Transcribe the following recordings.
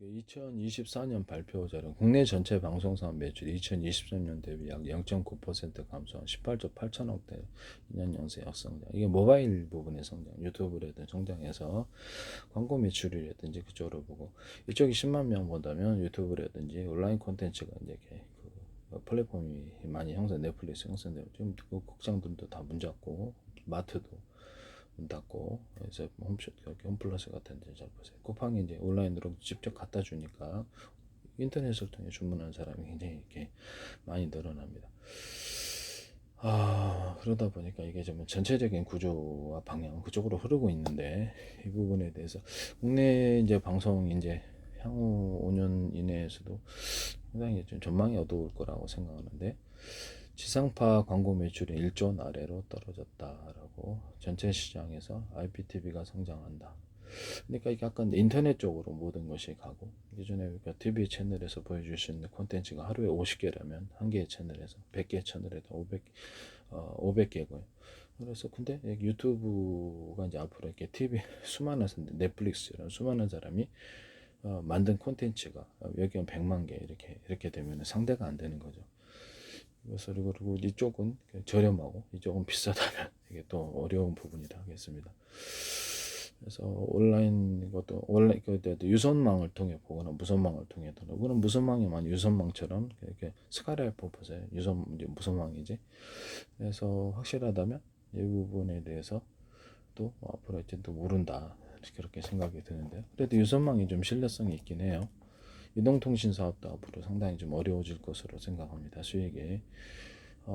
2024년 발표 자료, 국내 전체 방송사업 매출이 2023년 대비 약 0.9% 감소한 18조 8천억대 2년 연쇄 역성장. 이게 모바일 부분의 성장, 유튜브라든지 성장해서 광고 매출이라든지 그쪽으로 보고, 이쪽이 10만 명 본다면 유튜브라든지 온라인 콘텐츠가 이제 이렇게 그 플랫폼이 많이 형성, 넷플릭스 형성되고, 지금 그 극장들도 다 문 닫고, 마트도 문 닫고, 그래서 홈플러스 같은 데 잘 보세요. 쿠팡이 이제 온라인으로 직접 갖다 주니까 인터넷을 통해 주문하는 사람이 굉장히 이렇게 많이 늘어납니다. 그러다 보니까 이게 좀 전체적인 구조와 방향은 그쪽으로 흐르고 있는데, 이 부분에 대해서 국내 이제 방송 이제 향후 5년 이내에서도 상당히 좀 전망이 어두울 거라고 생각하는데, 지상파 광고 매출이 1조 원 아래로 떨어졌다라고, 전체 시장에서 IPTV가 성장한다. 그러니까 이게 약간 인터넷 쪽으로 모든 것이 가고, 기존에 그러니까 TV 채널에서 보여줄 수 있는 콘텐츠가 하루에 50개라면 한 개의 채널에서 100개 채널에서 500개고요. 그래서 근데 유튜브가 이제 앞으로 이렇게 TV 수많은 넷플릭스 이런 수많은 사람이 만든 콘텐츠가 여기는 100만 개 이렇게 되면 상대가 안 되는 거죠. 그리고 이쪽은 저렴하고 이쪽은 비싸다면 이게 또 어려운 부분이라 하겠습니다. 그래서 온라인 것도 온라인 그때도 유선망을 통해 보거나 무선망을 통해 보거나, 그런 무선망이만 유선망처럼 이렇게 스카이라이프 보세요. 무선망이지. 그래서 확실하다면 이 부분에 대해서 또 앞으로 이제 또 모른다, 그렇게 생각이 드는데요. 그래도 유선망이 좀 신뢰성이 있긴 해요. 이동통신 사업도 앞으로 상당히 좀 어려워질 것으로 생각합니다. 수익에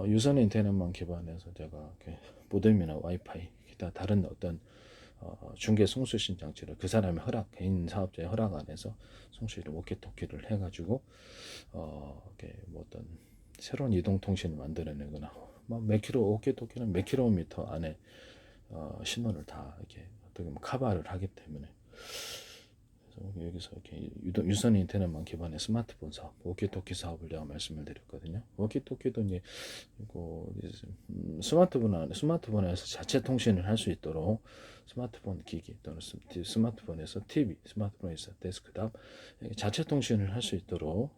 유선 인터넷만 기반해서 제가 모뎀이나 와이파이 기타 다른 어떤 중계 송수신 장치를 그 사람의 허락, 개인 사업자의 허락 안에서 송수를 워키토키를 해가지고 이렇게 뭐 어떤 새로운 이동통신을 만들어내거나, 몇 킬로 워키토키는 몇 킬로미터 안에 신호를 다 이렇게 어떻게 보면 커버를 하기 때문에, 여기서 이렇게 유선 인터넷만 기반의 스마트폰 사업, 워키토키 사업을 제가 말씀을 드렸거든요. 워키토키도 이제 이거 스마트폰에서 자체 통신을 할 수 있도록, 스마트폰 기기 또는 스마트폰에서 TV, 스마트폰에서 데스크탑 자체 통신을 할 수 있도록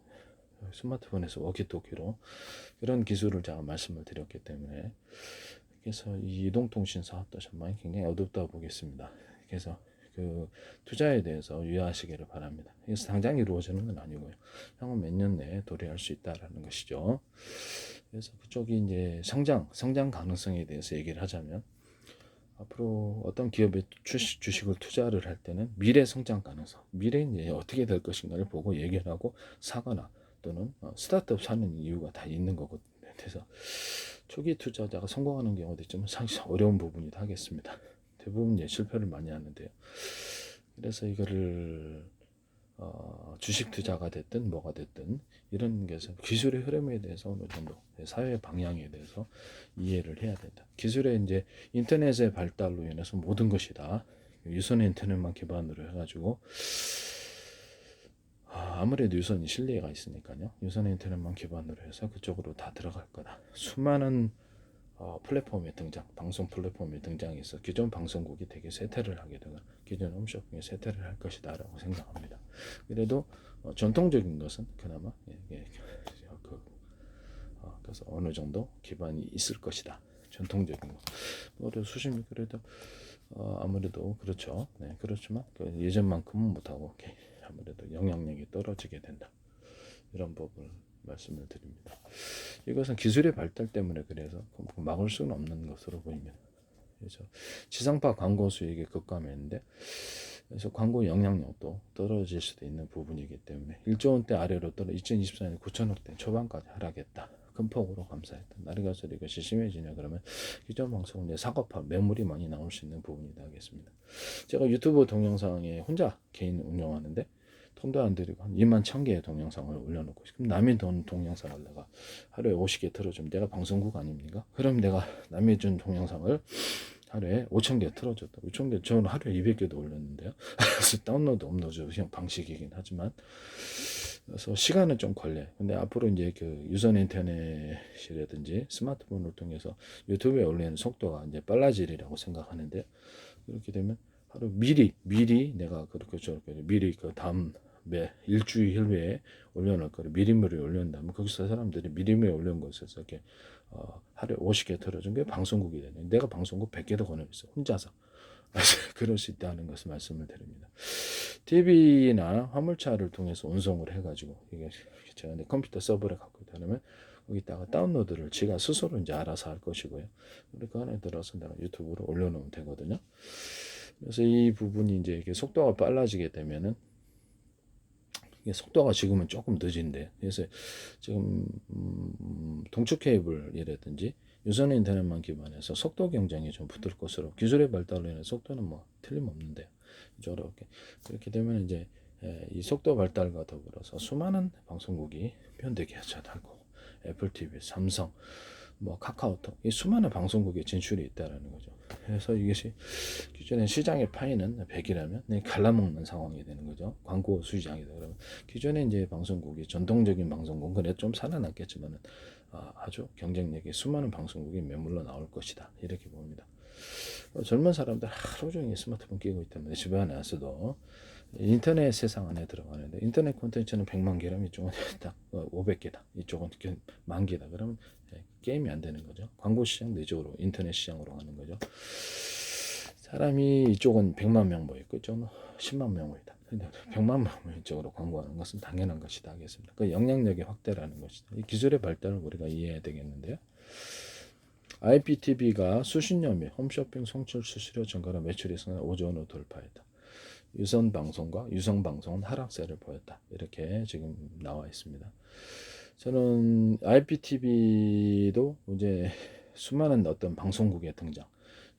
스마트폰에서 워키토키로 그런 기술을 제가 말씀을 드렸기 때문에, 그래서 이 이동통신 사업도 정말 굉장히 어둡다고 보겠습니다. 그래서 그 투자에 대해서 유의하시기를 바랍니다. 그래서 당장 이루어지는 건 아니고요. 향후 몇 년 내에 도래할 수 있다라는 것이죠. 그래서 그쪽이 이제 성장 가능성에 대해서 얘기를 하자면, 앞으로 어떤 기업의 주식을 투자를 할 때는 미래 성장 가능성, 미래 이제 어떻게 될 것인가를 보고 얘기를 하고 사거나, 또는 스타트업 사는 이유가 다 있는 거거든요. 그래서 초기 투자자가 성공하는 경우도 있지만 상당히 어려운 부분이다 하겠습니다. 대부분 실패를 많이 하는데요. 그래서 이거를 주식 투자가 됐든 뭐가 됐든 이런 게서 기술의 흐름에 대해서 어느 정도 사회 방향에 대해서 이해를 해야 된다. 기술의 이제 인터넷의 발달로 인해서 모든 것이 다 유선 인터넷만 기반으로 해가지고, 아무래도 유선이 신뢰가 있으니까요. 유선 인터넷만 기반으로 해서 그쪽으로 다 들어갈 거다. 수많은 플랫폼의 등장, 방송 플랫폼의 등장해서 기존 방송국이 되게 쇠퇴를 하게 되고, 기존 홈쇼핑이 쇠퇴를 할 것이다라고 생각합니다. 그래도 전통적인 것은 그나마 그래서 어느 정도 기반이 있을 것이다. 전통적인 거. 그래도 수심이 그래도 아무래도 그렇죠. 네, 그렇지만 예전만큼은 못하고 아무래도 영향력이 떨어지게 된다. 이런 부분을 말씀을 드립니다. 이것은 기술의 발달 때문에 그래서 막을 수는 없는 것으로 보입니다. 그래서 지상파 광고 수익이 급감했는데, 그래서 광고 영향력도 떨어질 수도 있는 부분이기 때문에 1조 원대 아래로 2024년 9천억대 초반까지 하락했다. 큰 폭으로 감사했다. 나리가서 이것이 심해지냐 그러면 기존 방송은 이제 사고파 매물이 많이 나올 수 있는 부분이 되겠습니다. 제가 유튜브 동영상에 혼자 개인 운영하는데 돈도 안 들이고 한 2만 1,000개의 동영상을 올려놓고, 그럼 남이 돈 동영상을 내가 하루에 50개 틀어주면 내가 방송국 아닙니까? 그럼 내가 남이 준 동영상을 하루에 5,000개 틀어줬다. 5,000개, 저는 하루에 200개도 올렸는데요. 그래서 다운로드 업로드 그냥 방식이긴 하지만, 그래서 시간은 좀 걸려요. 근데 앞으로 이제 그 유선 인터넷이라든지 스마트폰을 통해서 유튜브에 올리는 속도가 이제 빨라지리라고 생각하는데, 그렇게 되면 하루 미리 내가 그렇게 저렇게 미리 그 다음 매 일주일 후에 올려놓을 거를 미리미리 올린다면 거기서 사람들이 미리미리 올린 것에서 이렇게 하루에 50개 틀어준 게 방송국이 되는. 내가 방송국 100개도 권해있어 혼자서. 그럴 수 있다는 것을 말씀을 드립니다. TV나 화물차를 통해서 운송을 해가지고 이게 제가 내 컴퓨터 서버를 갖고 있다면 거기다가 다운로드를 지가 스스로 이제 알아서 할 것이고요. 그 안에 들어서 내가 유튜브로 올려놓으면 되거든요. 그래서 이 부분이 이제 이게 속도가 빨라지게 되면은 이게 속도가 지금은 조금 늦은데 그래서 지금 동축 케이블이라든지 유선 인터넷만 기반해서 속도 경쟁이 좀 붙을 것으로 기술의 발달로 인해 속도는 뭐 틀림없는데요. 저렇게 그렇게 되면 이제 이 속도 발달과 더불어서 수많은 방송국이 현대기아차하고 애플 TV, 삼성, 뭐 카카오톡 이 수많은 방송국에 진출이 있다라는 거죠. 그래서 이것이 기존의 시장의 파이는 100이라면 갈라먹는 상황이 되는 거죠. 광고 수지장이다 그러면 기존에 이제 방송국이 전통적인 방송국 그래 좀 살아났겠지만은 아주 경쟁력이 수많은 방송국이 매물로 나올 것이다 이렇게 봅니다. 젊은 사람들 하루 종일 스마트폰 끼고 있다면 집에 안에 와서도 인터넷 세상 안에 들어가는데 인터넷 콘텐츠는 100만 개라면 이쪽은 딱 500개다 이쪽은 만 개다 그러면 게임이 안 되는 거죠. 광고 시장도 이쪽으로 인터넷 시장으로 가는 거죠. 사람이 이쪽은 100만 명 모였고 이쪽은 10만 명 모였다. 근데 100만 명 이쪽으로 광고하는 것은 당연한 것이다 하겠습니다. 그 영향력의 확대라는 것이다. 이 기술의 발달을 우리가 이해해야 되겠는데요. IPTV가 수십 년 매 홈쇼핑 송출 수수료 증가로 매출이 5조 원을 돌파했다. 유선 방송과 유성 방송은 하락세를 보였다. 이렇게 지금 나와 있습니다. 저는 IPTV도 이제 수많은 어떤 방송국의 등장,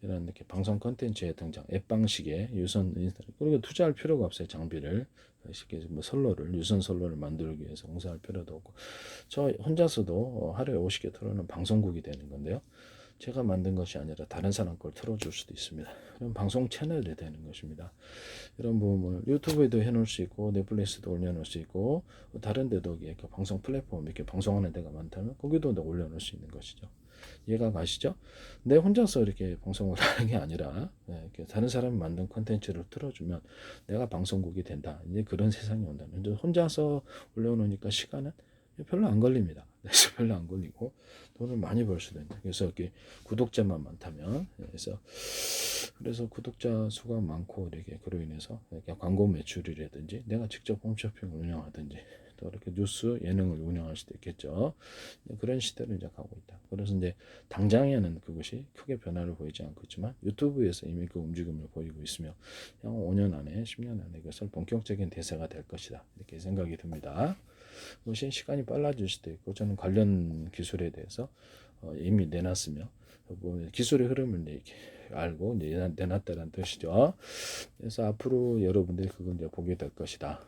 이런 이렇게 방송 컨텐츠의 등장, 앱 방식의 유선 인터넷 그리고 투자할 필요가 없어요. 장비를 쉽게 뭐 선로를 유선 선로를 만들기 위해서 공사할 필요도 없고 저 혼자서도 하루에 50개 틀어놓은 방송국이 되는 건데요. 제가 만든 것이 아니라 다른 사람 걸 틀어줄 수도 있습니다. 그럼 방송 채널이 되는 것입니다. 이런 부분을 유튜브에도 해놓을 수 있고 넷플릭스도 올려놓을 수 있고 다른 데도 이렇게 방송 플랫폼 이렇게 방송하는 데가 많다면 거기도 올려놓을 수 있는 것이죠. 이해가 가시죠? 내 혼자서 이렇게 방송을 하는 게 아니라 이렇게 다른 사람이 만든 콘텐츠를 틀어주면 내가 방송국이 된다. 이제 그런 세상이 온다는. 혼자서 올려놓으니까 시간은 별로 안 걸립니다. 별로 안 걸리고 돈을 많이 벌 수도 있는데 그래서 이렇게 구독자만 많다면 그래서 구독자 수가 많고 이렇게 그로 인해서 이렇게 광고 매출이라든지 내가 직접 홈쇼핑을 운영하든지 또 이렇게 뉴스 예능을 운영할 수도 있겠죠. 그런 시대를 이제 가고 있다. 그래서 이제 당장에는 그것이 크게 변화를 보이지 않고 있지만 유튜브에서 이미 그 움직임을 보이고 있으며 향후 5년 안에 10년 안에 이것을 본격적인 대세가 될 것이다. 이렇게 생각이 듭니다. 그것이 시간이 빨라질 수도 있고 저는 관련 기술에 대해서 이미 내놨으며 기술의 흐름을 알고 내놨다는 뜻이죠. 그래서 앞으로 여러분들이 그걸 이제 보게 될 것이다.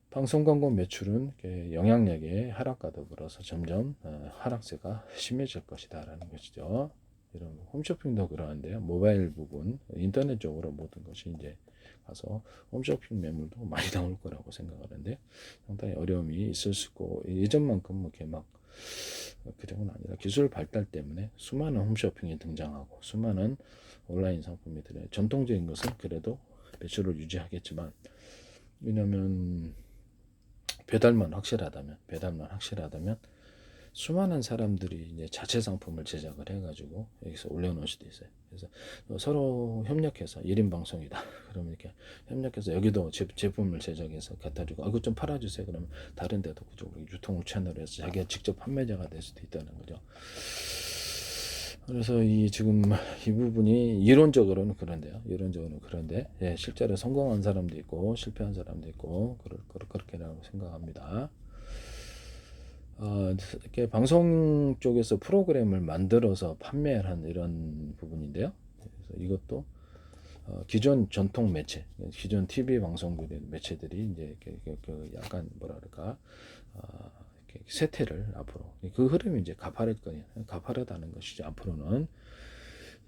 방송 광고 매출은 영향력의 하락과 더불어서 점점 하락세가 심해질 것이다라는 것이죠. 이런 홈쇼핑도 그러한데요. 모바일 부분, 인터넷 쪽으로 모든 것이 이제 가서 홈쇼핑 매물도 많이 나올 거라고 생각하는데 상당히 어려움이 있을 수 있고 예전만큼 이렇게 막 그런 건 아니라 기술 발달 때문에 수많은 홈쇼핑이 등장하고 수많은 온라인 상품이 들어요. 전통적인 것은 그래도 매출을 유지하겠지만 왜냐하면 배달만 확실하다면 수많은 사람들이 이제 자체 상품을 제작을 해가지고 여기서 올려놓을 수도 있어요. 그래서 서로 협력해서 1인 방송이다. 그러면 이렇게 협력해서 여기도 제품을 제작해서 갖다 주고 이거 좀 팔아주세요. 그러면 다른 데도 그쪽으로 유통 채널에서 자기가 직접 판매자가 될 수도 있다는 거죠. 그래서 지금 이 부분이 이론적으로는 그런데 실제로 성공한 사람도 있고 실패한 사람도 있고 그렇게라고 생각합니다. 이렇게 방송 쪽에서 프로그램을 만들어서 판매를 한 이런 부분인데요. 그래서 이것도 기존 전통 매체, 기존 TV 방송국의 매체들이 이제 약간 뭐랄까 이렇게 쇠퇴를 앞으로 그 흐름이 이제 가파르다는 것이죠. 앞으로는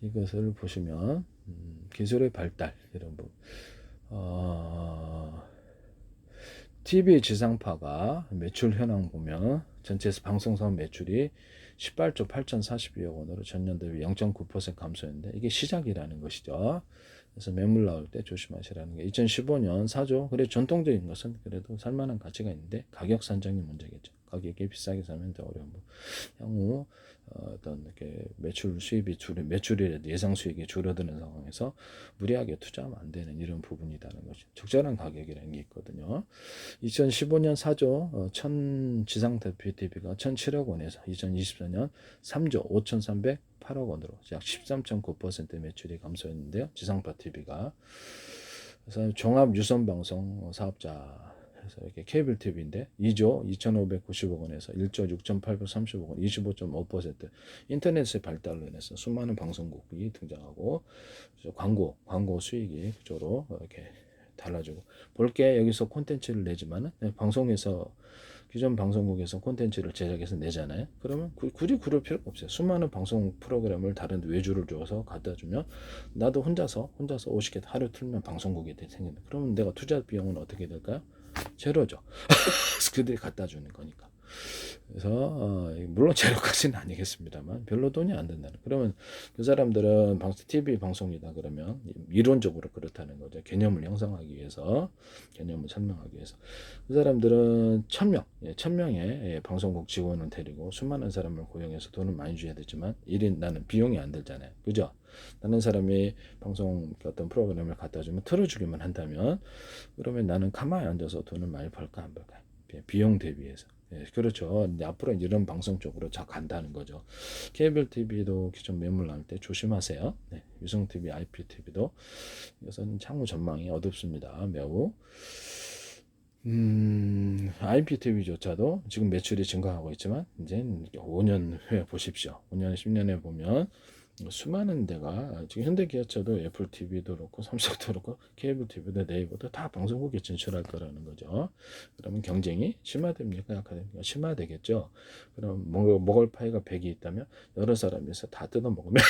이것을 보시면 기술의 발달 이런 부분. TV 지상파가 매출 현황 보면 전체 방송사업 매출이 18조 8,042억 원으로 전년 대비 0.9% 감소했는데 이게 시작이라는 것이죠. 그래서 매물 나올 때 조심하시라는 게 2015년 사죠. 그래 전통적인 것은 그래도 살만한 가치가 있는데 가격 산정이 문제겠죠. 가격이 비싸게 사면 더 어려운 거. 향후 어떤 이렇게 매출 수입이 매출이라도 예상 수익이 줄어드는 상황에서 무리하게 투자하면 안 되는 이런 부분이라는 것이 적절한 가격이라는 게 있거든요. 2015년 사죠. 천 지상 대표 TV가 1,007억 원에서 2024년 3조 5,308억 원으로 약 13.9% 매출이 감소했는데요. 지상파 TV가 그래서 종합 유선 방송 사업자 그래서 이렇게 케이블 TV인데 2조 2,590억 원에서 1조 6,830억 원, 25.5%. 인터넷의 발달로 인해서 수많은 방송국이 등장하고 광고 수익이 그쪽으로 이렇게 달라지고 볼게 여기서 콘텐츠를 내지만은 방송에서 기존 방송국에서 콘텐츠를 제작해서 내잖아요. 그러면 굳이 그럴 필요가 없어요. 수많은 방송 프로그램을 다른 외주를 줘서 갖다 주면 나도 혼자서 50개 하루 틀면 방송국이 생긴다. 그러면 내가 투자 비용은 어떻게 될까요? 제로죠. 그들이 갖다 주는 거니까. 그래서 물론 제로까지는 아니겠습니다만 별로 돈이 안 든다는. 그러면 그 사람들은 TV 방송이다 그러면 이론적으로 그렇다는 거죠. 개념을 형성하기 위해서, 개념을 설명하기 위해서. 그 사람들은 1,000명의 방송국 직원을 데리고 수많은 사람을 고용해서 돈을 많이 줘야 되지만 1인 나는 비용이 안 들잖아요. 그죠? 다른 사람이 방송 어떤 프로그램을 갖다 주면 틀어주기만 한다면 그러면 나는 가만히 앉아서 돈을 많이 벌까 안 벌까? 비용 대비해서. 그렇죠. 이제 앞으로 이런 방송 쪽으로 자 간다는 거죠. 케이블 TV도 기존 매물 나올 때 조심하세요. 유성 TV, IPTV도 이것은 향후 전망이 어둡습니다. 매우. IPTV조차도 지금 매출이 증가하고 있지만 이제 5년 후에 보십시오. 5년, 10년에 보면 수많은 데가 지금 현대기아차도 애플 TV도 그렇고 삼성도 그렇고 케이블 TV도 네이버도 다 방송국에 진출할 거라는 거죠. 그러면 경쟁이 심화됩니까? 약화됩니까? 심화되겠죠. 그럼 먹을 파이가 100이 있다면 여러 사람에서 다 뜯어 먹으면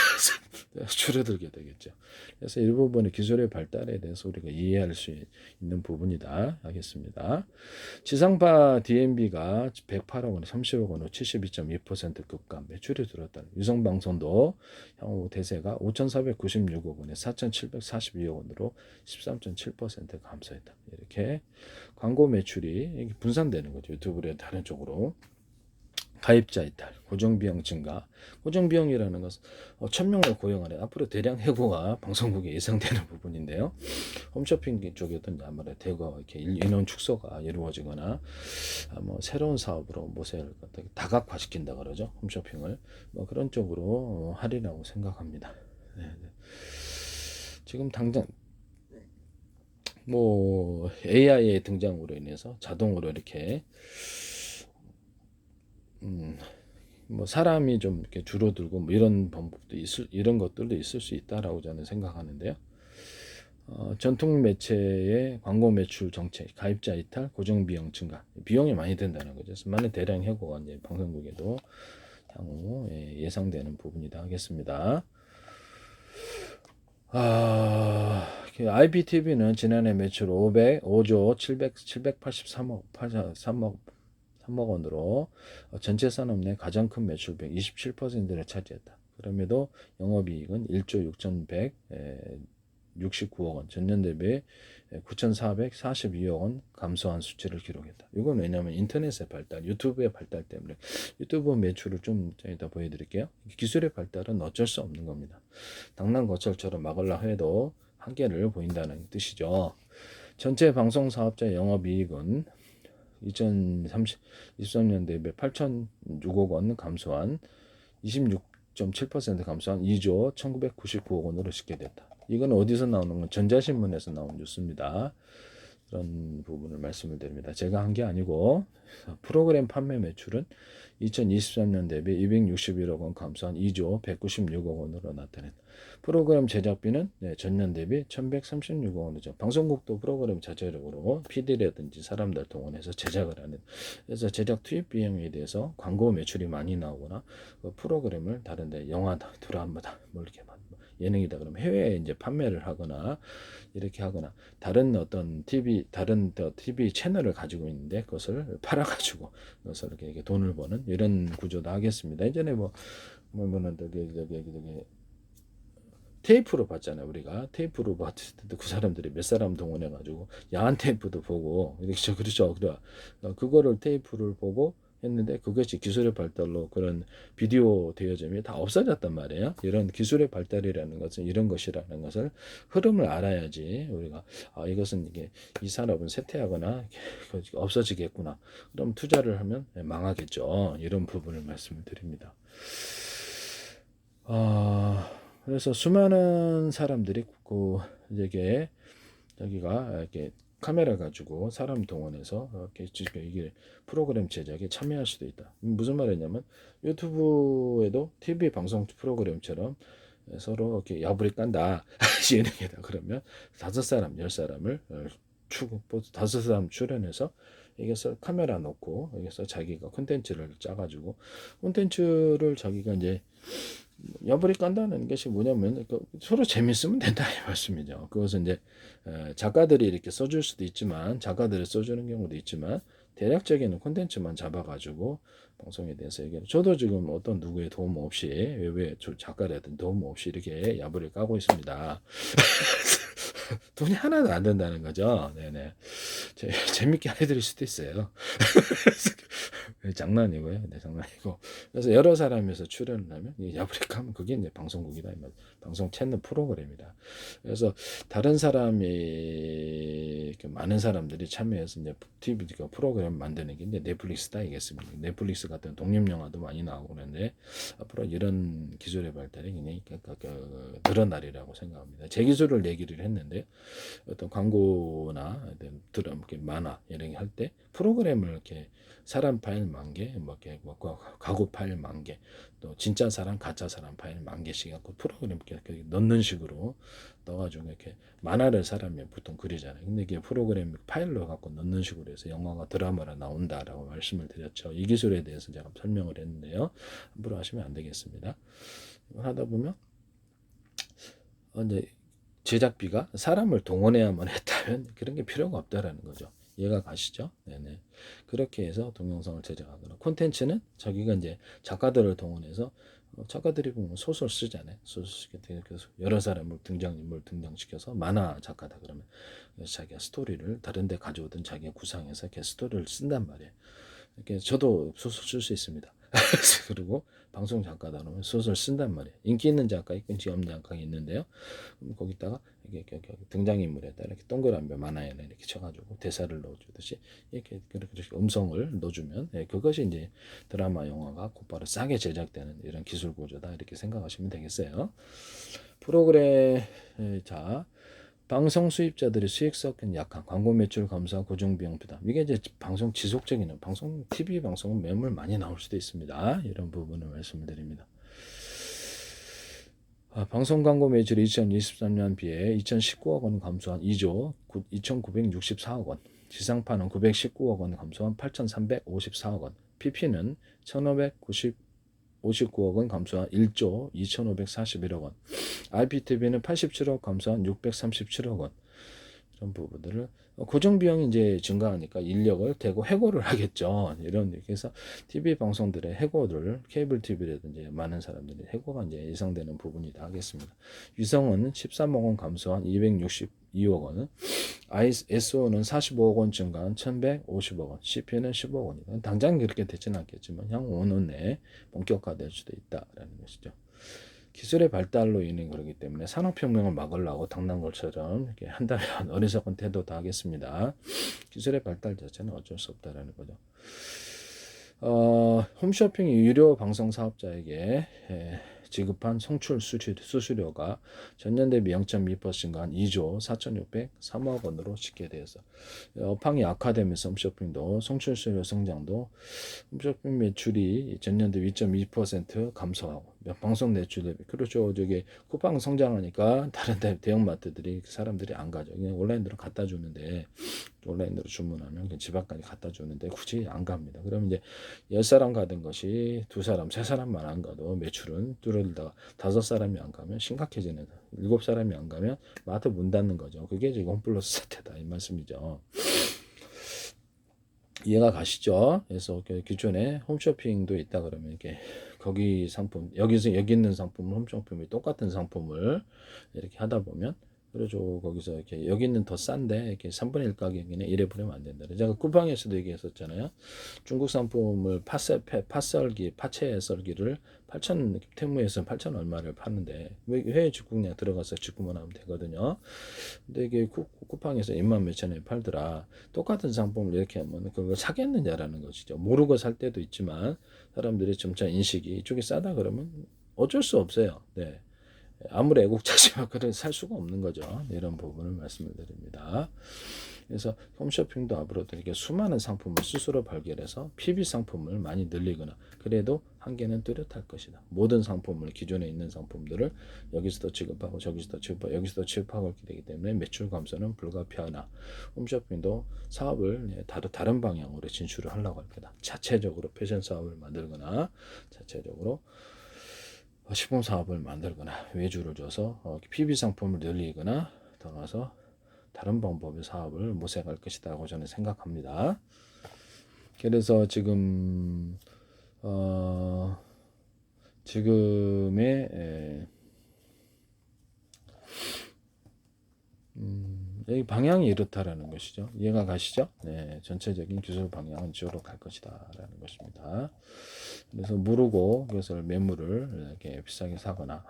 줄어들게 되겠죠. 그래서 일부분의 기술의 발달에 대해서 우리가 이해할 수 있는 부분이다 하겠습니다. 지상파 DMB가 108억 원, 30억 원으로 72.2% 급감 매출이 들었다는 유성방송도 향후 대세가 5,496억 원에 4,742억 원으로 13.7% 감소했다. 이렇게 광고 매출이 분산되는 거죠. 유튜브의 다른 쪽으로. 가입자 이탈, 고정비용 증가. 고정비용이라는 것은 1,000명을 고용하래. 앞으로 대량 해고가 방송국에 예상되는 부분인데요. 홈쇼핑 쪽에도 아무래도 대거 이렇게 인원 축소가 이루어지거나 뭐 새로운 사업으로 모세를 다각화시킨다 그러죠. 홈쇼핑을 뭐 그런 쪽으로 하리라고 생각합니다. 네. 지금 당장 뭐 AI의 등장으로 인해서 자동으로 이렇게 뭐 사람이 좀 이렇게 줄어들고 뭐 이런 방법도 이런 것들도 있을 수 있다라고 저는 생각하는데요. 전통 매체의 광고 매출 정책, 가입자 이탈, 고정 비용 증가, 비용이 많이 든다는 거죠. 그래서 많은 대량 해고가 이제 방송국에도 향후 예상되는 부분이다 하겠습니다. IPTV는 지난해 매출 5조 3억 원으로 전체 산업 내 가장 큰 매출액 27%를 차지했다. 그럼에도 영업이익은 1조 6,169억 원, 전년 대비 9,442억 원 감소한 수치를 기록했다. 이건 왜냐하면 인터넷의 발달, 유튜브의 발달 때문에 유튜브 매출을 좀 이따 보여드릴게요. 기술의 발달은 어쩔 수 없는 겁니다. 당랑거철처럼 막으려 해도 한계를 보인다는 뜻이죠. 전체 방송 사업자 영업이익은 2023년 대비 8,006억 원 감소한 26.7% 감소한 2조 1,999억 원으로 집계됐다. 이건 어디서 나오는 건 전자신문에서 나온 뉴스입니다. 그런 부분을 말씀을 드립니다. 제가 한 게 아니고 프로그램 판매 매출은 2023년 대비 261억 원 감소한 2조 196억 원으로 나타낸다. 프로그램 제작비는 전년 대비 1136억 원이죠. 방송국도 프로그램 자체적으로 PD라든지 사람들 동원해서 제작을 하는. 그래서 제작 투입 비용에 대해서 광고 매출이 많이 나오거나 그 프로그램을 다른데 영화다, 드라마다, 뭐 이렇게 예능이다 그러면 해외에 이제 판매를 하거나 이렇게 하거나 다른 어떤 다른 TV 채널을 가지고 있는데 그것을 팔아가지고 그것을 이렇게 돈을 버는 이런 구조도 하겠습니다. 예전에 뭐는 테이프로 봤잖아요. 우리가 테이프로 봤을 때도 그 사람들이 몇 사람 동원해 가지고 야한 테이프도 보고 그렇죠. 그렇죠. 그거를 테이프를 보고 했는데 그것이 기술의 발달로 그런 비디오 대여점이 다 없어졌단 말이에요. 이런 기술의 발달이라는 것은 이런 것이라는 것을 흐름을 알아야지 우리가 이것은 이게 이 산업은 쇠퇴하거나 없어지겠구나. 그럼 투자를 하면 망하겠죠. 이런 부분을 말씀을 드립니다. 그래서 수많은 사람들이 이게 여기가 이렇게 카메라 가지고 사람 동원해서 이렇게 이게 프로그램 제작에 참여할 수도 있다. 무슨 말이냐면 유튜브에도 TV 방송 프로그램처럼 서로 이렇게 야부리 깐다. 예능이다. 그러면 5사람, 10사람을 다섯 사람 출연해서 여기서 카메라 놓고 여기서 자기가 콘텐츠를 짜가지고 콘텐츠를 자기가 이제 야부리 깐다는 것이 뭐냐면 서로 재밌으면 된다 이 말씀이죠. 그것은 이제 작가들이 이렇게 써줄 수도 있지만 작가들이 써주는 경우도 있지만 대략적인 콘텐츠만 잡아가지고 방송에 대해서 얘기해요. 저도 지금 어떤 누구의 도움 없이 외부의 작가라든 도움 없이 이렇게 야부를 까고 있습니다. 돈이 하나도 안 된다는 거죠. 네네. 재밌게 해드릴 수도 있어요. 장난이고요. 네, 장난이고. 그래서 여러 사람에서 출연을 하면 야브리카 하면 그게 이제 방송국이다. 방송 채널 프로그램이다. 그래서 다른 사람이 많은 사람들이 참여해서 이제 TV 프로그램 만드는 게 이제 넷플릭스다 이겠습니다. 넷플릭스 같은 독립 영화도 많이 나오고 그러는데 앞으로 이런 기술의 발달이 굉장히 늘어나리라고 생각합니다. 제 기술을 얘기를 했는데 어떤 광고나 드라마, 만화 이런 게 할 때 프로그램을 이렇게 사람 파일 10,000개, 가구 파일 10,000개, 또 진짜 사람, 가짜 사람 파일 10,000개씩 갖고 프로그램 이렇게 넣는 식으로 넣어가지고 이렇게 만화를 사람이 보통 그리잖아요. 근데 이게 프로그램 파일로 갖고 넣는 식으로 해서 영화가 드라마로 나온다라고 말씀을 드렸죠. 이 기술에 대해서 제가 설명을 했는데요. 함부로 하시면 안 되겠습니다. 하다 보면 이제 제작비가 사람을 동원해야만 했다면 그런 게 필요가 없다라는 거죠. 이해가 가시죠? 네네. 그렇게 해서 동영상을 제작하거나 콘텐츠는 자기가 이제 작가들을 동원해서 작가들이 보면 소설 쓰잖아요. 소설 쓰게 그래서 여러 사람을 등장인물 등장시켜서 만화 작가다 그러면 자기가 스토리를 다른 데 가져오든 자기가 구상해서 이렇게 스토리를 쓴단 말이에요. 이렇게 저도 소설 쓸 수 있습니다. 그리고 방송 작가다 그러면 소설 쓴단 말이에요. 인기 있는 작가 있고 인기 없는 작가가 있는데요. 그럼 거기다가 이렇게 등장인물에다 이렇게 동그라미 만화에 이렇게 쳐가지고 대사를 넣어주듯이 이렇게 음성을 넣어주면 그것이 이제 드라마 영화가 곧바로 싸게 제작되는 이런 기술 구조다 이렇게 생각하시면 되겠어요. 프로그램 자 방송 수입자들의 수익성은 약한 광고 매출 감소와 고정비용 부담. 이게 이제 방송 지속적인 방송 TV 방송은 매물 많이 나올 수도 있습니다. 이런 부분을 말씀을 드립니다. 방송 광고 매출이 2023년 비해 2019억 원 감소한 2조 2,964억 원. 지상파는 919억 원 감소한 8,354억 원. PP는 1,559억 원 감소한 1조 2,541억 원. IPTV는 87억 감소한 637억 원. 이런 부분들을 고정 비용이 이제 증가하니까 인력을 대고 해고를 하겠죠. 이런 그래서 TV 방송들의 해고를 케이블 TV라든지 많은 사람들이 해고가 이제 예상되는 부분이다 하겠습니다. 위성은 13억 원 감소한 262억 원, SO는 45억 원 증가한 1,150억 원, CP는 10억 원이다. 당장 그렇게 되지는 않겠지만 향후 5년 내에 본격화될 수도 있다라는 것이죠. 기술의 발달로 인해 그러기 때문에 산업혁명을 막으려고 당난걸처럼 이렇게 한다면 어리석은 태도 다 하겠습니다. 기술의 발달 자체는 어쩔 수 없다라는 거죠. 홈쇼핑 유료 방송 사업자에게 지급한 송출 수수료가 전년 대비 0.2% 증가한 2조 4,603억 원으로 집계되어서 업황이 악화되면서 홈쇼핑도 송출수료 성장도 홈쇼핑 매출이 전년 대비 2.2% 감소하고 방송 매출 대비 그렇죠. 저기 쿠팡 성장하니까 다른 대형마트들이 사람들이 안 가죠. 그냥 온라인으로 갖다 주는데 온라인으로 주문하면 집 앞까지 갖다 주는데 굳이 안 갑니다. 그러면 이제 10사람 가던 것이 2사람, 3사람만 안 가도 매출은 줄어들다가 5사람이 안 가면 심각해지는 7사람이 안 가면 마트 문 닫는 거죠. 그게 지금 홈플러스 사태다 이 말씀이죠. 이해가 가시죠? 그래서 기존에 홈쇼핑도 있다 그러면 이렇게 거기 상품 여기 있는 상품 홈쇼핑이 똑같은 상품을 이렇게 하다 보면 그래죠. 거기서 이렇게 여기는 더 싼데 이렇게 3분의 1 가격이네 이래 버리면 안 된다. 제가 쿠팡에서도 얘기했었잖아요. 중국 상품을 파채 썰기를 8천 테무에서는 8천 얼마를 파는데 해외 직구냐 들어가서 직구만 하면 되거든요. 근데 이게 쿠팡에서 2만 몇천에 팔더라. 똑같은 상품을 이렇게 하면 그걸 사겠느냐라는 것이죠. 모르고 살 때도 있지만 사람들이 점차 인식이 이쪽이 싸다 그러면 어쩔 수 없어요. 네. 아무리 애국자지만 그래 살 수가 없는 거죠. 이런 부분을 말씀을 드립니다. 그래서 홈쇼핑도 앞으로도 이렇게 수많은 상품을 스스로 발견해서 PB 상품을 많이 늘리거나 그래도 한계는 뚜렷할 것이다. 모든 상품을 기존에 있는 상품들을 여기서도 취급하고 저기서도 취급하고 여기서도 취급하고 있게 되기 때문에 매출 감소는 불가피하나 홈쇼핑도 사업을 다른 방향으로 진출을 하려고 할 거다. 자체적으로 패션 사업을 만들거나 자체적으로 시범 사업을 만들거나 외주를 줘서 PB 상품을 늘리거나 더 나아가서 다른 방법의 사업을 모색할 것이라고 저는 생각합니다. 그래서 지금의 여기 방향이 이렇다라는 것이죠. 이해가 가시죠? 네, 전체적인 기술 방향은 이쪽으로 갈 것이다라는 것입니다. 그래서 모르고 그것을 매물을 이렇게 비싸게 사거나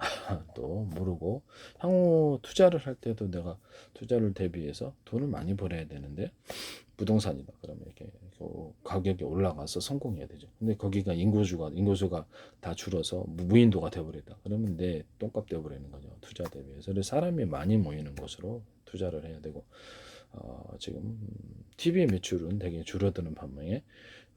또 모르고 향후 투자를 할 때도 내가 투자를 대비해서 돈을 많이 벌어야 되는데 부동산이다. 그러면 이렇게 가격이 올라가서 성공해야 되죠. 근데 거기가 인구수가 다 줄어서 무인도가 되어버렸다. 그러면 내 똥값 되어버리는 거죠. 투자 대비해서. 그래서 사람이 많이 모이는 곳으로 투자를 해야 되고 지금 TV 매출은 되게 줄어드는 반면에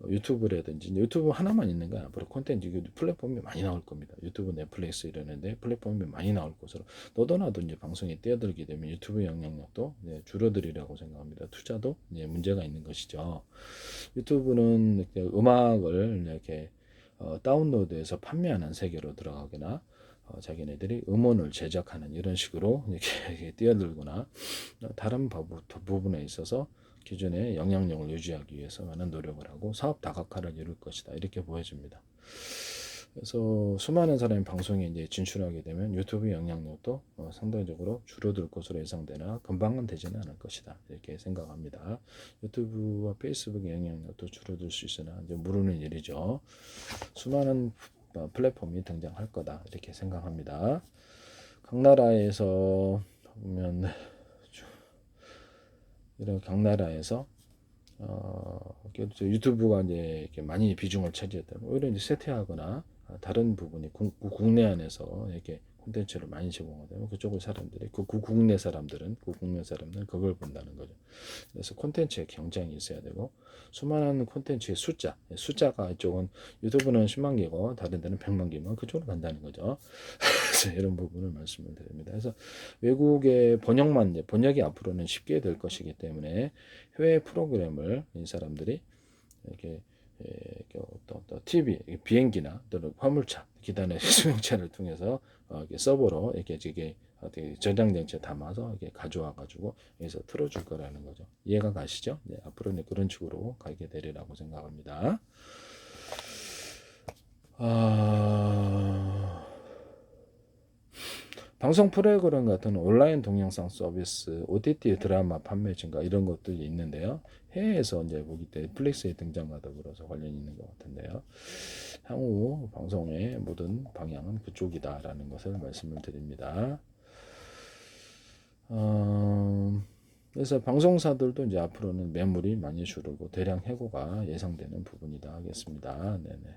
유튜브라든지 유튜브 하나만 있는 건 앞으로 콘텐츠 플랫폼이 많이 나올 겁니다. 유튜브, 넷플릭스 이러는데 플랫폼이 많이 나올 것으로 너도나도 이제 방송에 뛰어들게 되면 유튜브 영향력도 줄어들이라고 생각합니다. 투자도 문제가 있는 것이죠. 유튜브는 음악을 이렇게 다운로드해서 판매하는 세계로 들어가거나 자기네들이 음원을 제작하는 이런 식으로 이렇게 뛰어들거나 다른 부분에 있어서 기존의 영향력을 유지하기 위해서 많은 노력을 하고 사업 다각화를 이룰 것이다. 이렇게 보여집니다. 그래서 수많은 사람이 방송에 이제 진출하게 되면 유튜브 영향력도 상당적으로 줄어들 것으로 예상되나 금방은 되지는 않을 것이다. 이렇게 생각합니다. 유튜브와 페이스북의 영향력도 줄어들 수 있으나 이제 모르는 일이죠. 수많은 플랫폼이 등장할 거다. 이렇게 생각합니다. 각 나라에서 보면 이런 각 나라에서 유튜브가 이제 이렇게 많이 비중을 차지했다면 오히려 이제 쇠퇴하거나 다른 부분이 국내 안에서 이렇게 콘텐츠를 많이 제공하다면 그쪽의 사람들이 국내 사람들은 그걸 본다는 거죠. 그래서 콘텐츠의 경쟁이 있어야 되고 수많은 콘텐츠의 숫자가 이쪽은 유튜브는 10만 개고 다른 데는 100만 개면 그쪽으로 간다는 거죠. 그래서 이런 부분을 말씀을 드립니다. 그래서 외국의 번역이 앞으로는 쉽게 될 것이기 때문에 해외 프로그램을 이 사람들이 이렇게 또 TV, 비행기나 또는 화물차, 기단의 수용차를 통해서 서버로 이렇게 저장 장치에 담아서 이렇게 가져와 가지고 여기서 틀어줄 거라는 거죠. 이해가 가시죠? 네, 앞으로는 그런 식으로 가게 되리라고 생각합니다. 방송 프로그램 같은 온라인 동영상 서비스, OTT 드라마 판매 증가 이런 것들이 있는데요. 해외에서 이제 보기 때 넷플릭스에 등장하다 그래서 관련이 있는 것 같은데요. 향후 방송의 모든 방향은 그쪽이다라는 것을 말씀을 드립니다. 그래서 방송사들도 이제 앞으로는 매물이 많이 줄고 대량 해고가 예상되는 부분이다 하겠습니다. 네네.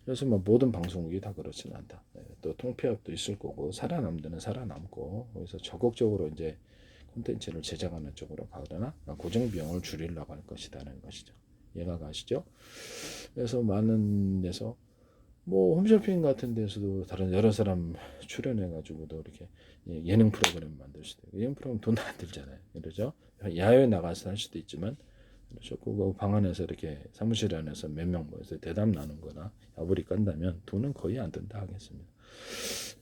그래서 뭐 모든 방송국이 다 그렇지는 않다. 또 통폐합도 있을 거고 살아남는 데는 살아남고 그래서 적극적으로 이제 콘텐츠를 제작하는 쪽으로 가거나 고정 비용을 줄이려고 할 것이다는 것이죠. 이해가 가시죠? 그래서 많은 데서 뭐 홈쇼핑 같은 데서도 다른 여러 사람 출연해 가지고도 이렇게 예능 프로그램 만들 수도 있고 예능 프로그램 돈 안 들잖아요. 그러죠? 야외 나가서 할 수도 있지만 그렇죠. 그거 방 안에서 이렇게 사무실 안에서 몇 명 모여서 대담 나눈 거나 야부리 깐다면 돈은 거의 안 든다 하겠습니다.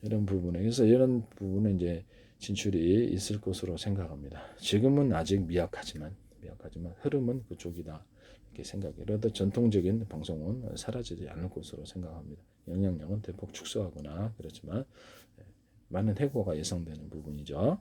이런 부분에 그래서 이런 부분에 이제 진출이 있을 것으로 생각합니다. 지금은 아직 미약하지만 흐름은 그쪽이다. 이렇게 생각해요. 그래도 전통적인 방송은 사라지지 않을 것으로 생각합니다. 영향력은 대폭 축소하거나 그렇지만 많은 해고가 예상되는 부분이죠.